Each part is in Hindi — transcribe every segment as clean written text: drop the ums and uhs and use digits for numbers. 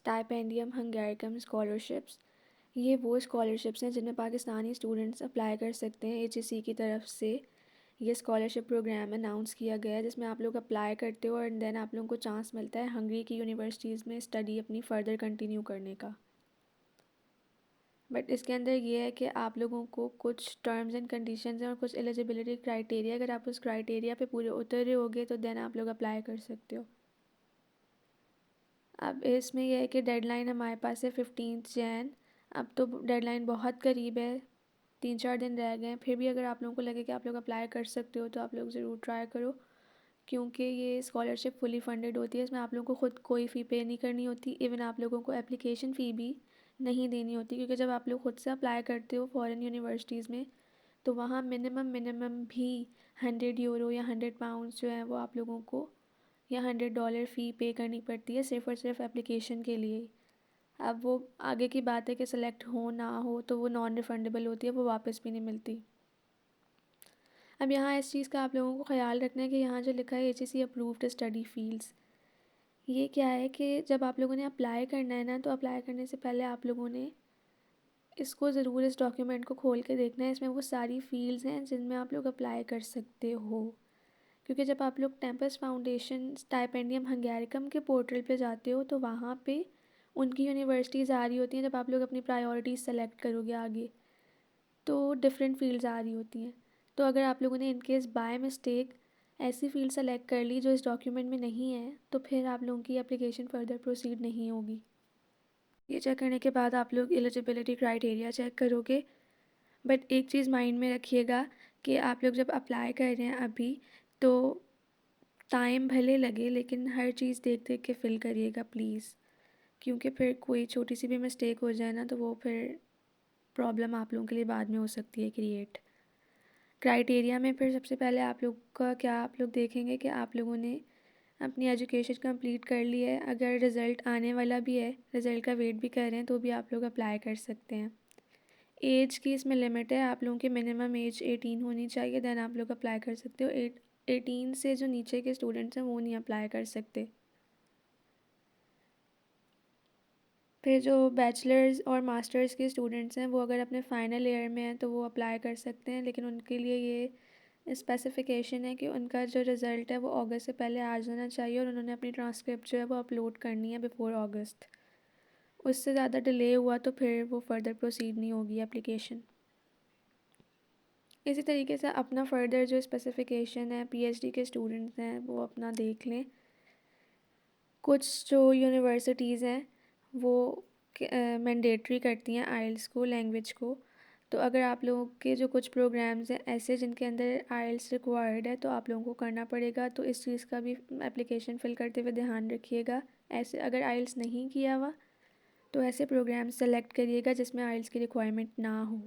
Stipendium Hungaricum scholarships. ये वो स्कॉलरशिप्स हैं जिनमें पाकिस्तानी स्टूडेंट्स अप्लाई कर सकते हैं। एचईसी की तरफ से ये स्कॉलरशिप प्रोग्राम अनाउंस किया गया है जिसमें आप लोग अप्लाई करते हो और देन आप लोगों को चांस मिलता है हंगरी की यूनिवर्सिटीज़ में स्टडी अपनी फ़र्दर कंटिन्यू करने का। बट इसके अंदर ये है कि आप लोगों को कुछ टर्म्स एंड कंडीशंस हैं और कुछ एलिजिबिलिटी क्राइटेरिया, अगर आप उस क्राइटेरिया पे पूरे उतर रहे होगे तो देन आप लोग अप्लाई कर सकते हो। अब इसमें यह है कि डेडलाइन हमारे पास है 15 जैन। अब तो डेडलाइन बहुत करीब है, 3-4 दिन रह गए हैं। फिर भी अगर आप लोगों को लगे कि आप लोग अप्लाई कर सकते हो तो आप लोग ज़रूर ट्राई करो, क्योंकि ये स्कॉलरशिप फुली फंडेड होती है। इसमें आप लोगों को ख़ुद कोई फ़ी पे नहीं करनी होती। इवन आप लोगों को एप्लीकेशन फ़ी भी नहीं देनी होती, क्योंकि जब आप लोग ख़ुद से अप्लाई करते हो फॉरेन यूनिवर्सिटीज़ में तो वहाँ मिनिमम भी 100 यूरो या 100 पाउंड्स जो है वो आप लोगों को, या $100 फ़ी पे करनी पड़ती है सिर्फ़ और सिर्फ एप्लीकेशन के लिए। अब वो आगे की बात है कि सिलेक्ट हो ना हो तो वो नॉन रिफ़ंडेबल होती है, वो वापस भी नहीं मिलती। अब यहाँ इस चीज़ का आप लोगों को ख़्याल रखना है कि यहाँ जो लिखा है एचईसी अप्रूव्ड स्टडी फील्ड्स, ये क्या है कि जब आप लोगों ने अप्लाई करना है ना, तो अप्लाई करने से पहले आप लोगों ने इसको ज़रूर इस डॉक्यूमेंट को खोल के देखना है। इसमें वो सारी फील्ड्स हैं जिनमें आप लोग अप्लाई कर सकते हो, क्योंकि जब आप लोग टेम्पस फाउंडेशन स्टाइपेंडियम हंगेरिकम के पोर्टल पे जाते हो तो वहाँ पे उनकी यूनिवर्सिटीज़ आ रही होती हैं। जब आप लोग अपनी प्रायोरिटीज़ सेलेक्ट करोगे आगे तो डिफरेंट फील्ड्स आ रही होती हैं। तो अगर आप लोगों ने इनकेस बाय मिस्टेक ऐसी फील्ड सेलेक्ट कर ली जो इस डॉक्यूमेंट में नहीं है तो फिर आप लोगों की एप्लीकेशन फर्दर प्रोसीड नहीं होगी। ये चेक करने के बाद आप लोग एलिजिबिलिटी क्राइटेरिया चेक करोगे। बट एक चीज़ माइंड में रखिएगा कि आप लोग जब अप्लाई कर रहे हैं अभी, तो टाइम भले लगे लेकिन हर चीज़ देख देख के फिल करिएगा प्लीज़, क्योंकि फिर कोई छोटी सी भी मिस्टेक हो जाए ना तो वो फिर प्रॉब्लम आप लोगों के लिए बाद में हो सकती है क्रिएट। क्राइटेरिया में फिर सबसे पहले आप लोग का क्या, आप लोग देखेंगे कि आप लोगों ने अपनी एजुकेशन कंप्लीट कर ली है। अगर रिज़ल्ट आने वाला भी है, रिज़ल्ट का वेट भी कर रहे हैं, तो भी आप लोग अप्लाई कर सकते हैं। एज की इसमें लिमिट है, आप लोगों की मिनिमम एज 18 होनी चाहिए, देन आप लोग अप्लाई कर सकते हो। 18 से जो नीचे के स्टूडेंट्स हैं वो नहीं अप्लाई कर सकते। फिर जो बैचलर्स और मास्टर्स के स्टूडेंट्स हैं वो अगर अपने फ़ाइनल ईयर में हैं तो वो अप्लाई कर सकते हैं, लेकिन उनके लिए ये स्पेसिफ़िकेशन है कि उनका जो रिज़ल्ट है वो अगस्त से पहले आ जाना चाहिए और उन्होंने अपनी ट्रांसक्रिप्ट जो है वो अपलोड करनी है बिफ़ोर अगस्त। उससे ज़्यादा डिले हुआ तो फिर वो फर्दर प्रोसीड नहीं होगी एप्लीकेशन। इसी तरीके से अपना फ़र्दर जो स्पेसिफ़िकेशन है पीएचडी के स्टूडेंट्स हैं वो अपना देख लें। कुछ जो यूनिवर्सिटीज़ हैं वो मैंडेटरी करती हैं आइल्स को, लैंग्वेज को। तो अगर आप लोगों के जो कुछ प्रोग्राम्स हैं ऐसे जिनके अंदर आइल्स रिक्वायर्ड है तो आप लोगों को करना पड़ेगा, तो इस चीज़ का भी एप्लीकेशन फ़िल करते हुए ध्यान रखिएगा। ऐसे अगर आइल्स नहीं किया हुआ तो ऐसे प्रोग्राम सेलेक्ट करिएगा जिसमें आइल्स की रिक्वायरमेंट ना हो।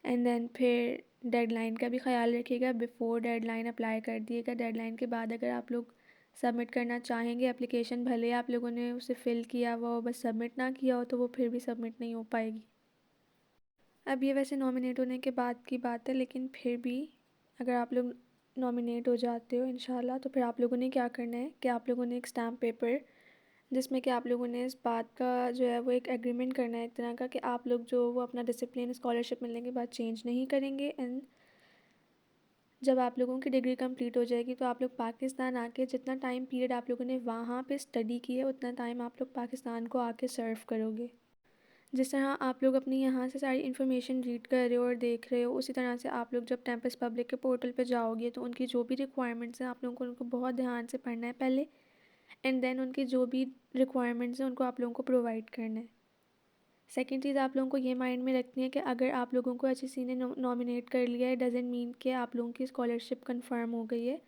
एंड देन फिर डेडलाइन का भी ख्याल रखिएगा, बिफ़ोर डेडलाइन अप्लाई कर दिएगा। डेडलाइन के बाद अगर आप लोग सबमिट करना चाहेंगे एप्लीकेशन, भले आप लोगों ने उसे फ़िल किया हुआ हो बस सबमिट ना किया हो, तो वो फिर भी सबमिट नहीं हो पाएगी। अब ये वैसे नॉमिनेट होने के बाद की बात है, लेकिन फिर भी अगर आप लोग नॉमिनेट हो जाते हो इंशाल्लाह, तो फिर आप लोगों ने क्या करना है कि आप लोगों ने एक स्टैम्प पेपर, जिसमें कि आप लोगों ने इस बात का जो है वो एक एग्रीमेंट करना है एक तरह का कि आप लोग जो वो अपना डिसिप्लिन स्कॉलरशिप मिलने के बाद चेंज नहीं करेंगे। एंड जब आप लोगों की डिग्री कंप्लीट हो जाएगी तो आप लोग पाकिस्तान आके जितना टाइम पीरियड आप लोगों ने वहाँ पे स्टडी की है उतना टाइम आप लोग पाकिस्तान को आके सर्व करोगे। जिस तरह आप लोग अपनी यहाँ से सारी इन्फॉर्मेशन रीड कर रहे हो और देख रहे हो, उसी तरह से आप लोग जब टेम्पस पब्लिक के पोर्टल पे जाओगे तो उनकी जो भी रिक्वायरमेंट्स हैं आप लोगों को उनको बहुत ध्यान से पढ़ना है पहले, एंड देन उनकी जो भी रिक्वायरमेंट्स हैं उनको आप लोगों को प्रोवाइड करना है। सेकेंड चीज़ आप लोगों को ये माइंड में रखनी है कि अगर आप लोगों को एचईसी ने नॉमिनेट कर लिया है, डजेंट मीन कि आप लोगों की स्कॉलरशिप कंफर्म हो गई है।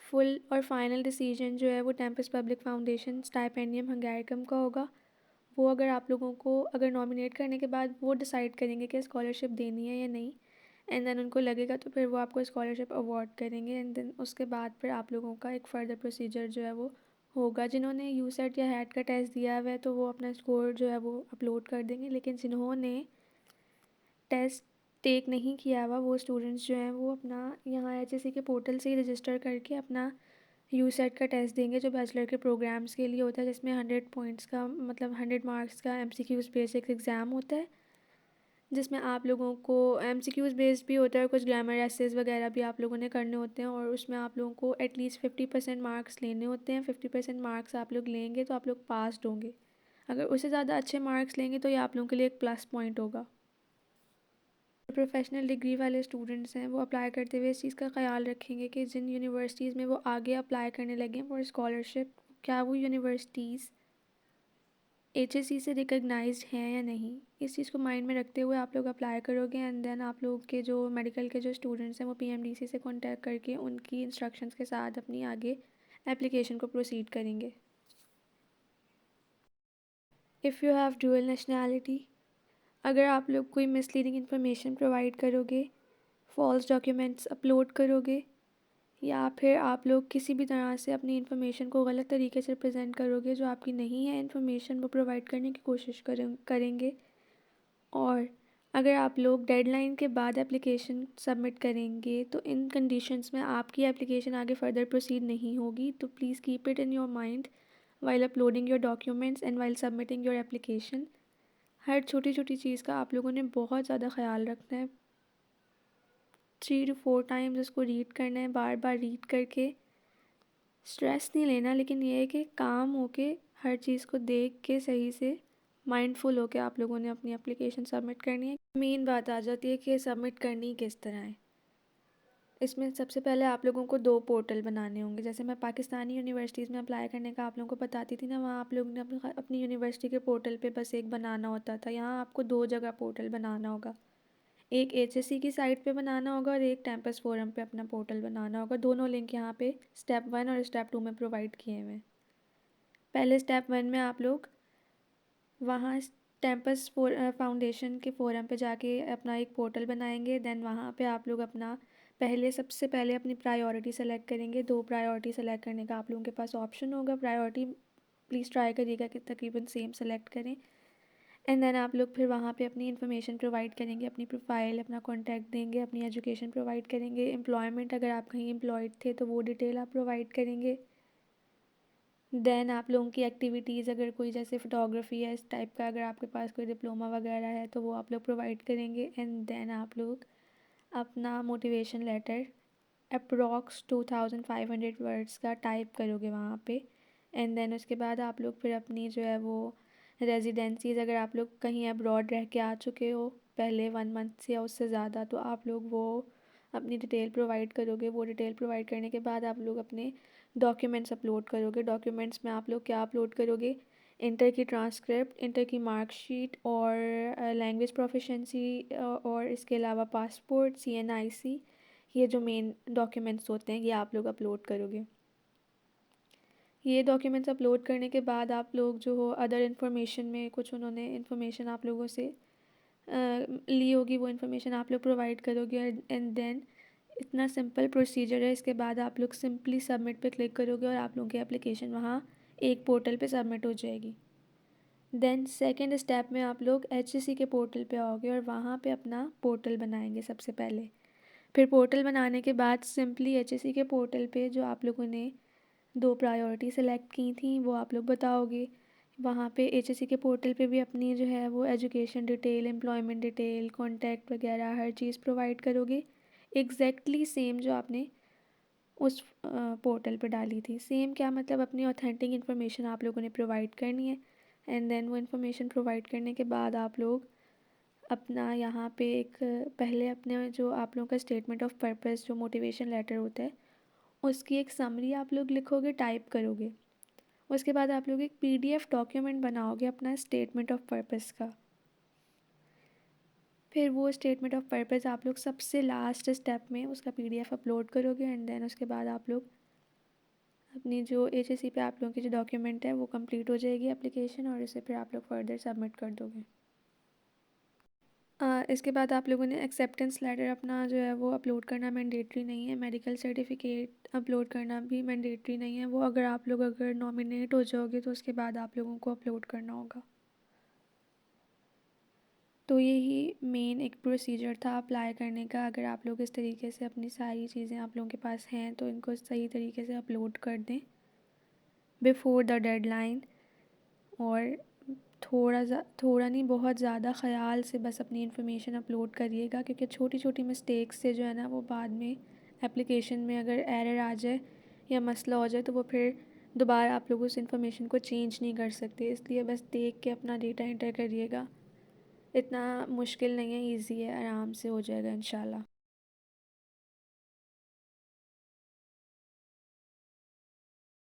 फुल और फाइनल डिसीजन जो है वो Tempest public foundation Stipendium Hungaricum का होगा। वो अगर आप लोगों को अगर नॉमिनेट करने के बाद वो डिसाइड करेंगे कि स्कॉलरशिप देनी है या नहीं, एंड देन उनको लगेगा तो फिर वो आपको स्कॉलरशिप अवार्ड करेंगे। एंड देन उसके बाद फिर आप लोगों का एक फ़र्दर प्रोसीजर जो है वो होगा। जिन्होंने यूसेट या हैट का टेस्ट दिया हुआ है तो वो अपना स्कोर जो है वो अपलोड कर देंगे, लेकिन जिन्होंने टेस्ट टेक नहीं किया हुआ वो स्टूडेंट्स जो हैं वो अपना यहाँ एचएससी के पोर्टल से ही रजिस्टर करके अपना यूसेट का टेस्ट देंगे जो बैचलर के प्रोग्राम्स के लिए होता है, जिसमें 100 पॉइंट्स का मतलब 100 मार्क्स का MCQs बेस्ड एग्ज़ाम होता है, जिसमें आप लोगों को MCQs बेस्ड भी होता है और कुछ ग्रामर एसेस वगैरह भी आप लोगों ने करने होते हैं, और उसमें आप लोगों को एटलीस्ट 50% मार्क्स लेने होते हैं। 50% मार्क्स आप लोग लेंगे तो आप लोग पास होंगे। अगर उससे ज़्यादा अच्छे मार्क्स लेंगे तो ये आप लोगों के लिए एक प्लस पॉइंट होगा। प्रोफेशनल डिग्री वाले स्टूडेंट्स हैं वो अप्लाई करते हुए इस चीज़ का ख्याल रखेंगे कि जिन यूनिवर्सिटीज़ में वो आगे अप्लाई करने लगे फॉर स्कॉलरशिप, क्या वो यूनिवर्सिटीज़ HSC से रिकगनाइज्ड हैं या नहीं। इस चीज़ को माइंड में रखते हुए आप लोग अप्लाई करोगे, एंड देन आप लोग के जो मेडिकल के जो स्टूडेंट्स हैं वो PMDC से कांटेक्ट करके उनकी इंस्ट्रक्शंस के साथ अपनी आगे एप्लीकेशन को प्रोसीड करेंगे। If you have dual nationality, अगर आप लोग कोई मिसलीडिंग इन्फॉर्मेशन प्रोवाइड करोगे, फॉल्स डॉक्यूमेंट्स अपलोड करोगे, या फिर आप लोग किसी भी तरह से अपनी इन्फॉर्मेशन को गलत तरीके से प्रेजेंट करोगे जो आपकी नहीं है इन्फॉर्मेशन, वो प्रोवाइड करने की कोशिश करेंगे, और अगर आप लोग डेडलाइन के बाद एप्लीकेशन सबमिट करेंगे तो इन कंडीशंस में आपकी एप्लीकेशन आगे फर्दर प्रोसीड नहीं होगी। तो please keep it in your mind while uploading your documents and while submitting your application. हर छोटी छोटी चीज़ का आप लोगों ने बहुत ज़्यादा ख्याल रखना है। 3 to 4 टाइम्स उसको रीड करना है, बार बार रीड करके। स्ट्रेस नहीं लेना, लेकिन ये है कि काम होके हर चीज़ को देख के सही से माइंडफुल होके आप लोगों ने अपनी एप्लीकेशन सबमिट करनी है। मेन बात आ जाती है कि सबमिट करनी किस तरह है। इसमें सबसे पहले आप लोगों को 2 पोर्टल बनाने होंगे। जैसे मैं पाकिस्तानी यूनिवर्सिटीज़ में अप्लाई करने का आप लोगों को बताती थी ना, वहाँ आप लोगों ने अपनी यूनिवर्सिटी के पोर्टल पे बस एक बनाना होता था। यहाँ आपको 2 जगह पोर्टल बनाना होगा। एक HSC की साइट पे बनाना होगा और एक कैंपस फोरम पे अपना पोर्टल बनाना होगा। दोनों लिंक यहाँ पे स्टेप 1 और स्टेप 2 में प्रोवाइड किए हुए हैं। पहले स्टेप 1 में आप लोग वहाँ कैंपस फाउंडेशन के फोरम पे जाके अपना एक पोर्टल बनाएंगे। देन वहाँ पे आप लोग अपना सबसे पहले अपनी प्रायोरिटी सेलेक्ट करेंगे। 2 प्रायोरिटी सेलेक्ट करने का आप लोगों के पास ऑप्शन होगा। प्रायोरिटी प्लीज़ ट्राई करिएगा कि तकरीबन सेम सेलेक्ट करें, एंड देन आप लोग फिर वहाँ पे अपनी इन्फॉर्मेशन प्रोवाइड करेंगे, अपनी प्रोफाइल, अपना कॉन्टैक्ट देंगे, अपनी एजुकेशन प्रोवाइड करेंगे। एम्प्लॉयमेंट, अगर आप कहीं एम्प्लॉयड थे तो वो डिटेल आप प्रोवाइड करेंगे। देन आप लोगों की एक्टिविटीज़, अगर कोई जैसे फ़ोटोग्राफी है इस टाइप का, अगर आपके पास कोई डिप्लोमा वगैरह है तो वो आप लोग प्रोवाइड करेंगे। एंड देन आप लोग अपना मोटिवेशन लेटर अप्रॉक्स 2500 वर्ड्स का टाइप करोगे वहाँ पे। एंड देन उसके बाद आप लोग फिर अपनी जो है वो रेजिडेंसीज़, अगर आप लोग कहीं अब्रॉड रह के आ चुके हो पहले 1 मंथ से या उससे ज़्यादा, तो आप लोग वो अपनी डिटेल प्रोवाइड करोगे। वो डिटेल प्रोवाइड करने के बाद आप लोग अपने डॉक्यूमेंट्स अपलोड करोगे। डॉक्यूमेंट्स में आप लोग क्या अपलोड करोगे? इंटर की ट्रांसक्रिप्ट, इंटर की मार्कशीट और लैंग्वेज प्रोफिशेंसी, और इसके अलावा पासपोर्ट, CNIC, ये जो मेन डॉक्यूमेंट्स होते हैं ये आप लोग अपलोड करोगे। ये डॉक्यूमेंट्स अपलोड करने के बाद आप लोग जो हो अदर इन्फॉर्मेशन में कुछ उन्होंने इन्फॉर्मेशन आप लोगों से ली होगी, वो इन्फॉर्मेशन आप लोग प्रोवाइड करोगे। एंड देन इतना सिंपल प्रोसीजर है। इसके बाद आप लोग सिंपली सबमिट पे क्लिक करोगे और आप लोगों की एप्लीकेशन वहाँ एक पोर्टल पे सबमिट हो जाएगी। देन सेकंड स्टेप में आप लोग HSC के पोर्टल पे आओगे और वहाँ पे अपना पोर्टल बनाएंगे सबसे पहले। फिर पोर्टल बनाने के बाद सिंपली HSC के पोर्टल पे जो आप लोगों ने 2 प्रायोरिटी सेलेक्ट की थी वो आप लोग बताओगे। वहाँ पे HSC के पोर्टल पे भी अपनी जो है वो education detail, employment detail, contact वगैरह हर चीज़ प्रोवाइड करोगे। एग्जैक्टली सेम जो आपने उस पोर्टल पे डाली थी। सेम क्या मतलब, अपनी ऑथेंटिक इन्फॉर्मेशन आप लोगों ने प्रोवाइड करनी है। एंड देन वो इन्फॉर्मेशन प्रोवाइड करने के बाद आप लोग अपना यहाँ पे एक पहले अपने जो आप लोगों का स्टेटमेंट ऑफ पर्पस, जो मोटिवेशन लेटर होता है, उसकी एक समरी आप लोग लिखोगे, टाइप करोगे। उसके बाद आप लोग एक PDF डॉक्यूमेंट बनाओगे अपना स्टेटमेंट ऑफ पर्पस का। फिर वो स्टेटमेंट ऑफ पर्पस आप लोग सबसे लास्ट स्टेप में उसका PDF अपलोड करोगे। एंड देन उसके बाद आप लोग अपनी जो HSC पे आप लोगों की जो डॉक्यूमेंट है वो कंप्लीट हो जाएगी एप्लीकेशन, और इसे फिर आप लोग फर्दर सबमिट कर दोगे। इसके बाद आप लोगों ने एक्सेप्टेंस लेटर अपना जो है वो अपलोड करना मैंडेटरी नहीं है। मेडिकल सर्टिफिकेट अपलोड करना भी मैंडेटरी नहीं है। वो अगर आप लोग अगर नॉमिनेट हो जाओगे तो उसके बाद आप लोगों को अपलोड करना होगा। तो यही मेन एक प्रोसीजर था अप्लाई करने का। अगर आप लोग इस तरीके से अपनी सारी चीज़ें आप लोगों के पास हैं तो इनको सही तरीके से अपलोड कर दें बिफ़ोर द डेडलाइन। और थोड़ा नहीं, बहुत ज़्यादा ख़याल से बस अपनी इन्फॉर्मेशन अपलोड करिएगा, क्योंकि छोटी छोटी मिस्टेक्स से जो है ना वो बाद में एप्लीकेशन में अगर एरर आ जाए या मसला हो जाए तो वो फिर दोबारा आप लोग उस इन्फॉर्मेशन को चेंज नहीं कर सकते। इसलिए बस देख के अपना डेटा एंटर करिएगा। इतना मुश्किल नहीं है, इजी है, आराम से हो जाएगा इंशाल्लाह।